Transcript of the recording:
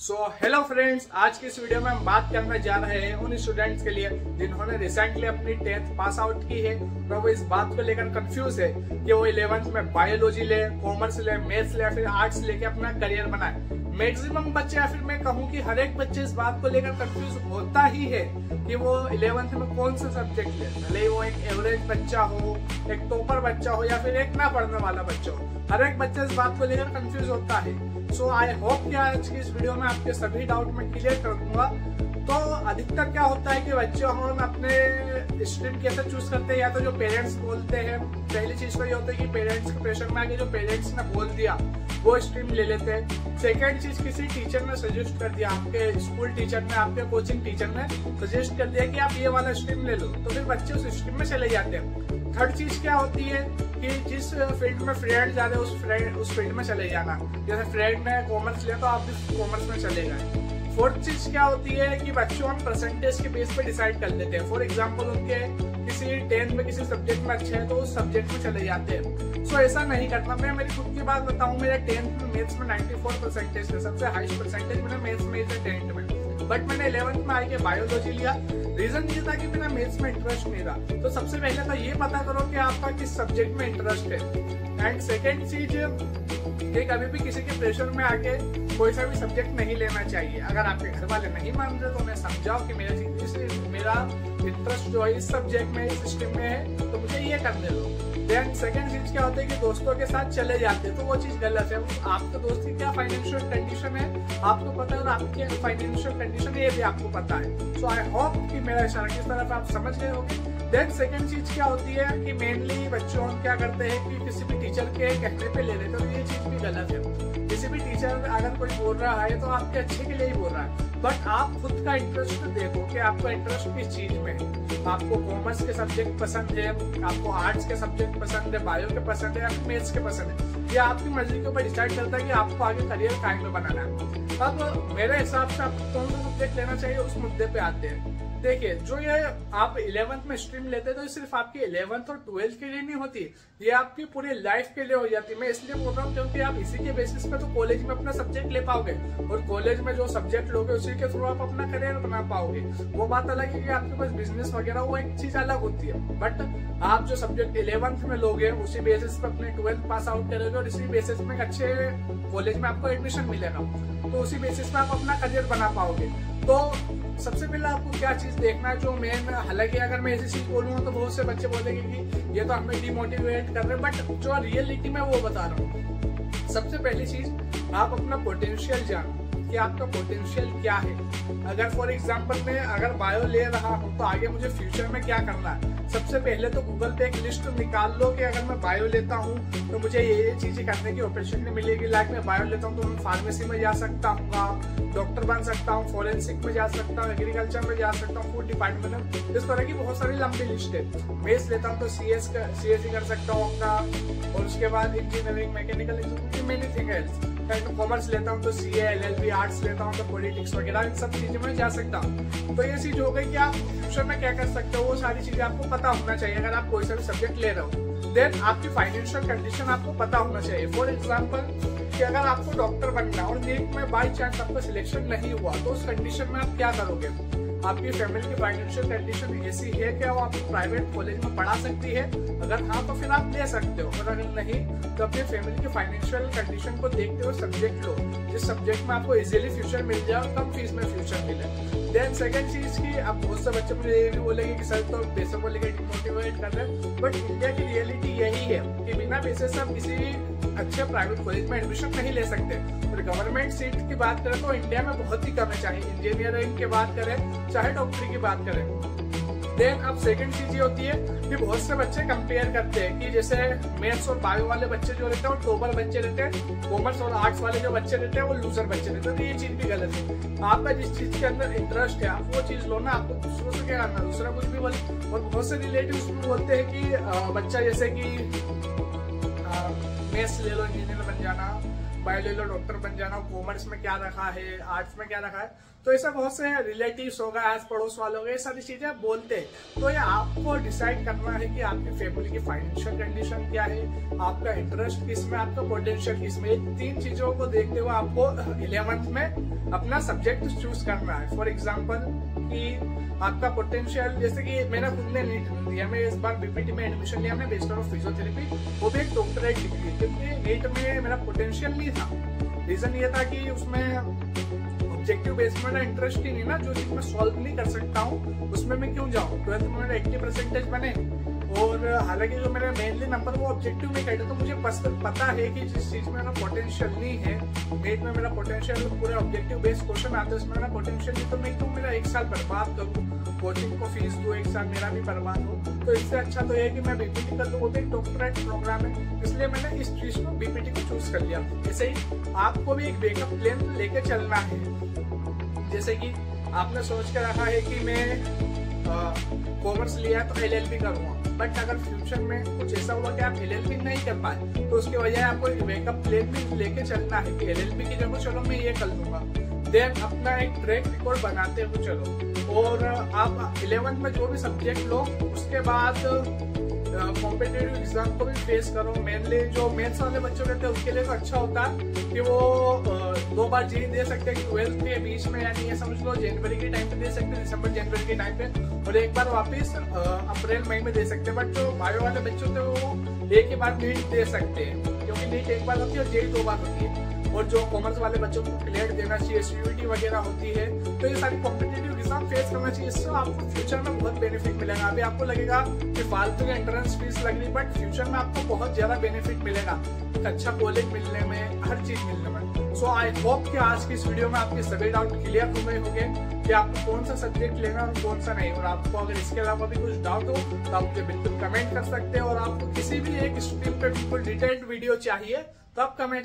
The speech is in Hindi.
हेलो फ्रेंड्स, आज की इस वीडियो में हम बात करने जा रहे हैं उन स्टूडेंट्स के लिए जिन्होंने रिसेंटली अपनी 10th पास आउट की है और वो इस बात को लेकर कंफ्यूज है कि वो 11th में बायोलॉजी ले, कॉमर्स ले, मैथ्स ले या फिर आर्ट्स लेके अपना करियर बनाए। मैक्सिमम बच्चे या फिर मैं कहूँ कि हर एक बच्चे इस बात को लेकर कंफ्यूज होता ही है कि वो 11th में कौन सा सब्जेक्ट ले, भले वो एक एवरेज बच्चा हो, एक टॉपर बच्चा हो या फिर एक ना पढ़ने वाला बच्चा हो। हर एक बच्चा इस बात को लेकर कंफ्यूज होता है। सो आई होप कि आज की इस वीडियो में आपके सभी डाउट में क्लियर कर दूंगा। तो अधिकतर क्या होता है कि बच्चे हम अपने स्ट्रीम कैसे चूज करते हैं, या तो जो पेरेंट्स बोलते हैं, पहली चीज तो ये होता है कि पेरेंट्स के प्रेशर में आके जो पेरेंट्स ने बोल दिया वो स्ट्रीम ले लेते हैं। सेकेंड चीज, किसी टीचर ने सजेस्ट कर दिया, आपके स्कूल टीचर ने, आपके कोचिंग टीचर ने सजेस्ट कर दिया कि आप ये वाला स्ट्रीम ले लो, तो फिर बच्चे उस स्ट्रीम में चले जाते हैं। थर्ड चीज क्या होती है कि जिस फील्ड में फ्रेंड ज्यादा उस फील्ड में चले जाना, जैसे फ्रेंड ने कॉमर्स लिया तो आप भी कॉमर्स में चले गए। फोर्थ चीज क्या होती है कि बच्चों हम परसेंटेज के बेस पे डिसाइड कर लेते हैं। फॉर एग्जांपल उनके किसी 10th में किसी सब्जेक्ट में अच्छे हैं तो उस सब्जेक्ट में चले जाते हैं। सो ऐसा नहीं करना। मैं मेरी खुद की बात बताऊं, मेरे 10th में मैथ्स में 94 परसेंटेज थे, सबसे हाईएस्ट परसेंटेज मेरा मैथ्स में ही थे 10th में। बट मैंने 11th में आके बायोलॉजी लिया। रीजन ये था कि मेरा मैथ्स में इंटरेस्ट नहीं था। तो सबसे पहले तो ये पता करो कि आपका किस सब्जेक्ट में इंटरेस्ट है। एंड सेकेंड चीज कि कभी भी किसी के प्रेशर में आके कोई सा भी सब्जेक्ट नहीं लेना चाहिए। अगर आपके घर वाले नहीं मान रहे तो उन्हें समझाओ कि मेरा इंटरेस्ट जो है इस सब्जेक्ट में, इस स्ट्रीम में है, तो मुझे ये करने दो। देन सेकंड चीज क्या होता है कि दोस्तों के साथ चले जाते हैं, तो वो चीज गलत है। आपके दोस्त की क्या फाइनेंशियल कंडीशन है आपको पता है, और आपकी फाइनेंशियल कंडीशन है ये भी आपको पता है। सो आई होप कि मेरा इशारा किस तरफ आप समझ गए होंगे। देन सेकंड चीज क्या होती है कि मेनली बच्चों क्या करते हैं कि किसी भी टीचर के कहने पे ले लेते हैं, तो ये चीज भी गलत है। किसी भी टीचर अगर कोई बोल रहा है तो आपके अच्छे के लिए ही बोल रहा है, बट आप खुद का इंटरेस्ट देखो कि आपका इंटरेस्ट किस चीज में है। आपको कॉमर्स के सब्जेक्ट पसंद है, आपको आर्ट्स के सब्जेक्ट पसंद है, बायो के पसंद है या फिर मैथ्स के पसंद है, ये आपकी मर्जी के ऊपर डिसाइड करता है कि आपको आगे करियर काइंड में बनाना है। अब मेरे हिसाब से आपको कौन सा सब्जेक्ट लेना चाहिए उस मुद्दे पे आते हैं। देखिए, जो ये आप 11th में स्ट्रीम लेते हैं तो ये सिर्फ आपकी 11th और 12th के लिए नहीं होती, ये आपकी पूरी लाइफ के लिए हो जाती है। मैं इसलिए बोल रहा हूँ क्योंकि आप इसी के बेसिस पे तो कॉलेज में अपना सब्जेक्ट ले पाओगे, और कॉलेज में जो सब्जेक्ट लोगे उसी के थ्रू आप अपना करियर बना पाओगे। वो बात अलग है कि आपके पास बिजनेस वगैरह वो एक चीज अलग होती है, बट आप जो सब्जेक्ट 11th में लोगे उसी बेसिस पे अपने 12th पास आउट करोगे और इसी बेसिस में अच्छे कॉलेज में आपको एडमिशन मिलेगा, तो उसी बेसिस पे आप अपना करियर बना पाओगे। तो सबसे पहले आपको क्या चीज देखना है, जो मेन, हालांकि अगर मैं ऐसी चीज बोलूंगा तो बहुत से बच्चे बोलेंगे कि ये तो हमें डिमोटिवेट कर रहे हैं, बट जो रियलिटी में वो बता रहा हूँ। सबसे पहली चीज आप अपना पोटेंशियल जानो कि आपका पोटेंशियल क्या है। अगर फॉर एग्जांपल मैं अगर बायो ले रहा हूँ तो आगे मुझे फ्यूचर में क्या करना है, सबसे पहले तो गूगल पे एक लिस्ट निकाल लो कि अगर मैं बायो लेता हूँ तो मुझे ये चीजें करने की अपॉर्चुनिटी मिलेगी। लाइक मैं बायो लेता हूँ तो मैं फार्मेसी में जा सकता हूँ, डॉक्टर बन सकता हूँ, फॉरेंसिक में जा सकता हूँ, एग्रीकल्चर में जा सकता हूँ, फूड डिपार्टमेंट में। इस तरह की बहुत सारी लंबी लिस्ट है। मैथ्स लेता हूँ तो सीएससी कर सकता हूँ अपना, और उसके बाद engineering, mechanical engineering, many thing else. Commerce लेता हूँ तो सीए, एलएलबी, आर्ट्स लेता हूँ तो पॉलिटिक्स वगैरह, इन सब चीजों में जा सकता हूँ। तो ये चीज हो गई कि आप फ्यूचर में क्या कर सकते हो, वो सारी चीजें आपको पता होना चाहिए अगर आप कोई सा भी सब्जेक्ट ले रहे हो। देन आपकी फाइनेंशियल कंडीशन आपको पता होना चाहिए। फॉर एग्जाम्पल कि अगर आपको डॉक्टर बनना है और नीट में बाई चांस आपका सिलेक्शन नहीं हुआ तो उस कंडीशन में आप क्या करोगे। आपकी फैमिली की फाइनेंशियल कंडीशन ऐसी है कि वो आपको प्राइवेट कॉलेज में पढ़ा सकती है, अगर हाँ तो फिर आप ले सकते हो, और अगर नहीं तो अपनी फैमिली की फाइनेंशियल कंडीशन को देखते हुए सब्जेक्ट लो जिस सब्जेक्ट में आपको इजीली फ्यूचर मिल जाए और कम फीस में फ्यूचर मिले। देन सेकंड चीज की, अब बहुत से बच्चे मुझे ये भी बोलेंगे कि सर तो पैसों को लेकर डिमोटिवेट कर रहे हैं, बट इंडिया की रियलिटी यही है कि बिना पैसे से आप किसी अच्छे प्राइवेट कॉलेज में एडमिशन नहीं ले सकते। और गवर्नमेंट सीट की बात करें तो इंडिया में बहुत ही कम है, चाहे इंजीनियरिंग की बात करें चाहे डॉक्टरी की बात करें। देन अब सेकंड चीज ये होती है कि बहुत से बच्चे कंपेयर करते हैं कि जैसे मैथ्स और बायो वाले बच्चे जो रहते हैं वो टॉपर बच्चे रहते हैं, कॉमर्स और आर्ट्स वाले जो बच्चे रहते हैं वो लूजर बच्चे रहते हैं। तो ये चीज भी गलत है। आपका जिस चीज के अंदर इंटरेस्ट है आप वो चीज लो ना, आपको दूसरों से क्या करना, दूसरा कुछ भी बोले। और बहुत से रिलेटिव्स भी बोलते हैं कि बच्चा जैसे कि मैथ्स ले लो इंजीनियर बन जाना, बायो ले लो डॉक्टर बन जाना, कॉमर्स में क्या रखा है, आर्ट्स में क्या रखा है। तो ऐसा बहुत से रिलेटिव्स होगा, आस पड़ोस वालों होगा, ये सारी चीजें आप बोलते हैं। तो ये आपको डिसाइड करना है कि आपकी फैमिली की फाइनेंशियल कंडीशन क्या है, आपका इंटरेस्ट किस में, आपका पोटेंशियल किस में। 3 चीजों को देखते हुए आपको 11th में अपना सब्जेक्ट चूज करना है। फॉर एग्जाम्पल कि आपका पोटेंशियल, जैसे कि मैंने खुद ने नीट दिया, मैं इस बार बीपीटी में एडमिशन लिया, मैंने बैचलर ऑफ फिजियोथेरेपी, वो भी एक डॉक्टरेट डिग्री, क्योंकि नीट में मेरा पोटेंशियल नहीं था। रीजन ये था कि उसमें ऑब्जेक्टिव बेस में मेरा इंटरेस्ट ही नहीं ना, जो चीज मैं सॉल्व नहीं कर सकता हूँ उसमें मैं क्यों जाऊँ। 12th में मेरा 80% बने, और हालांकि जो मेरे मेनली नंबर वो ऑब्जेक्टिव में कटे, तो मुझे पता है कि जिस चीज में मेरा पोटेंशियल नहीं है, नीट में मेरा पोटेंशियल पूरे ऑब्जेक्टिव बेस्ड क्वेश्चन आते हैं, उसमें मेरा पोटेंशियल नहीं, तो मैं क्यों मेरा 1 साल बर्बाद करूँ, कोचिंग को फीस दूँ, 1 साल मेरा भी बर्बाद हो। तो इससे अच्छा तो ये कि मैं बीपीटी कर लूँ, वो भी एक डॉक्टरेट प्रोग्राम है, इसलिए मैंने इस चीज को बीपीटी को चूज कर लिया। ऐसे ही आपको भी एक बैकअप प्लान लेके चलना है। जैसे कि आपने सोच के रखा है कि मैं कॉमर्स लिया तो LLB करूंगा, बट अगर फ्यूचर में कुछ ऐसा हुआ कि आप LLB नहीं कर पाए, तो उसके वजह आपको एक बैकअप प्लान भी लेके चलना है कि LLB की जगह चलो मैं ये कर लूंगा। देन अपना एक ट्रैक रिकॉर्ड बनाते हुए चलो, और आप 11th में जो भी सब्जेक्ट लो उसके बाद कॉम्पिटिटिव एग्जाम को भी फेस करो। मेनली जो मैथ्स वाले बच्चे रहते हैं उसके लिए तो अच्छा होता है कि वो 2 बार जी दे सकते हैं 12th के बीच में, यानी ये समझ लो जनवरी के टाइम पे दे सकते हैं, दिसंबर जनवरी के टाइम पे, और एक बार वापस अप्रैल मई में दे सकते हैं। बट जो बायो वाले बच्चे होते हैं वो एक ही बार नीट दे सकते हैं, क्योंकि नीट 1 बार होती है और जेई 2 बार होती है। और जो कॉमर्स वाले बच्चों को क्लियर देना चाहिए, CUET वगैरह होती है, तो ये सारी कॉम्पिटिटिव एग्जाम फेस करना चाहिए। इससे आपको फ्यूचर में बहुत बेनिफिट मिलेगा। अभी आपको लगेगा कि फालतू की एंट्रेंस फीस लग रही, बट फ्यूचर में आपको बहुत ज्यादा बेनिफिट मिलेगा, एक अच्छा कॉलेज मिलने में, हर चीज मिलने में। सो आई होप कि आज की इस वीडियो में आपके सभी डाउट क्लियर हो गए होंगे कि आपको कौन सा सब्जेक्ट लेना और कौन सा नहीं। और आपको अगर इसके अलावा भी कुछ डाउट हो तो आप मुझे बिल्कुल कमेंट कर सकते हैं, और आपको किसी भी एक स्ट्रीम पे बिल्कुल डिटेल्ड वीडियो चाहिए तो आप कमेंट